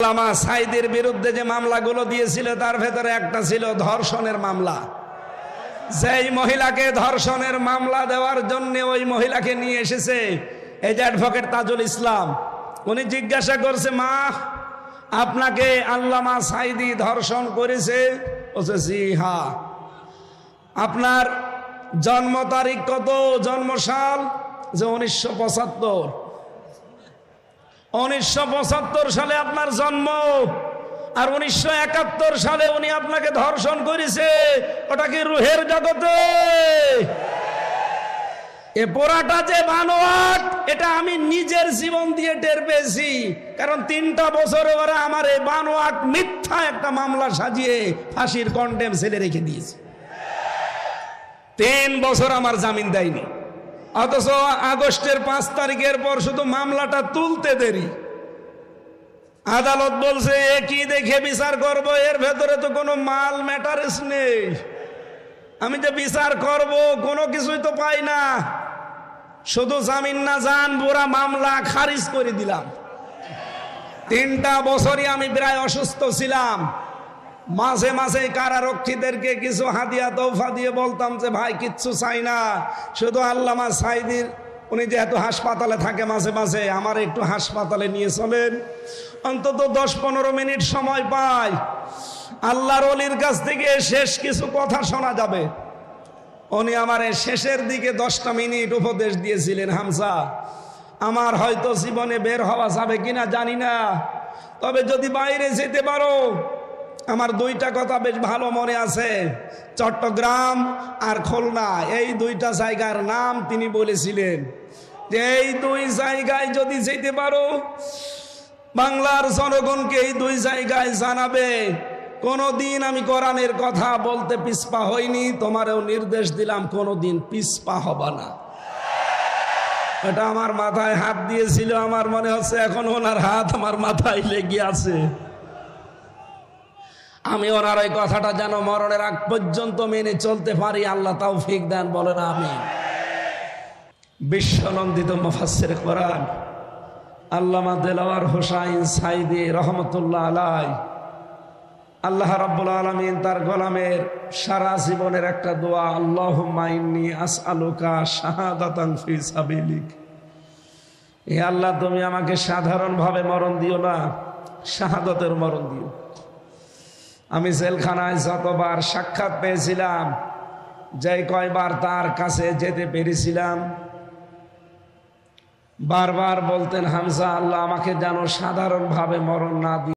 আল্লামা সাঈদীর বিরুদ্ধে যে মামলাগুলো দিয়েছিল তার ভেতরে একটা ছিল ধর্ষণের মামলা। যেই মহিলাকে ধর্ষণের মামলা দেওয়ার জন্য ওই মহিলাকে নিয়ে এসেছে এই যে অ্যাডভোকেট তাজুল ইসলাম, উনি জিজ্ঞাসা করছে, মা আপনাকে আল্লামা সাঈদী ধর্ষণ করেছে? বলছে জি হ্যাঁ। আপনার জন্ম তারিখ কত, জন্ম সাল? যে 1975। 1975 সালে আপনার জন্ম, আর 1971 সালে উনি আপনাকে ধর্ষণ করেছে। ওটা কি রুহের জগতে? এ পোড়াটা যে বানোয়াট, এটা আমি নিজের জীবন দিয়ে টের পেয়েছি। কারণ 3টা বছরে ওরা আমার এই বানোয়াট মিথ্যা একটা মামলা সাজিয়ে ফাঁসির কন্ডেম ছেলে রেখে দিয়েছে। 3 বছর আমার জামিন দেয়নি, অথচ আগস্টের 5 তারিখের পর শুধু মামলাটা তুলতে দেরি। আদালত বলছে এ কি দেখে বিচার করব, এর ভেতরে তো কোনো মাল ম্যাটারস নেই। আমি যে বিচার করব কোনো কিছুই তো পাই না, শুধু জামিন না জান পুরা মামলা খারিজ করে দিলাম। 3টা বছরই আমি প্রায় অসুস্থ ছিলাম। মাঝে মাঝে কারারক্ষীদেরকে কিছু হাদিয়া তৌফা দিয়ে বলতাম যে ভাই কিচ্ছু চাই না, শুধু আল্লামা সাঈদীর উনি যেহেতু হাসপাতালে থাকে মাঝে মাঝে আমার একটু হাসপাতালে নিয়ে চলেন, অন্তত 10-15 মিনিট সময় পাই, আল্লাহর ওলির কাছ থেকে শেষ কিছু কথা শোনা যাবে। উনি আমার শেষের দিকে 10টা মিনিট উপদেশ দিয়েছিলেন, হামজা আমার হয়তো জীবনে বের হওয়া যাবে কিনা জানি না, তবে যদি বাইরে যেতে পারো, আমার 2টা কথা বেশ ভালো মনে আছে, চট্টগ্রাম আর খুলনা, এই 2টা জায়গার নাম তিনি বলেছিলেন যে এই 2 জায়গায় যদি যেতে পারো, বাংলার জনগণকে এই 2 জায়গায় জানাবে কোনদিন আমি কোরআনের কথা বলতে পিছপা হইনি, তোমারও নির্দেশ দিলাম কোনদিন পিছপা হবা না। এটা আমার মাথায় হাত দিয়েছিল, আমার মনে হচ্ছে এখন ওনার হাত আমার মাথায় লেগে আছে। আমি ওনার ওই কথাটা যেন মরণের আগ পর্যন্ত মেনে চলতে পারি, আল্লাহ তৌফিক দেন, বলেন আমিন। বিশ্বনন্দিত মুফাসসির কোরআন আল্লামা দেলাওয়ার হোসাইন সাঈদী রহমতুল্লাহ আলাইহি, আল্লাহ রাব্বুল আলামিন তার গোলামের সারা জীবনের একটা দোয়া, আল্লাহুম্মা ইন্নী আসআলুকা শাহাদাতান ফি সাবিলিক। হে আল্লাহ, তুমি আমাকে সাধারণভাবে মরণ দিও না, শাহাদাতের মরণ দিও। আমি জেলখানায় যতবার সাক্ষাৎ পেয়েছিলাম, যে কয়বার তার কাছে যেতে পেরেছিলাম, বারবার বলতেন, হামজা আল্লাহ আমাকে যেন সাধারণভাবে মরণ না দিও।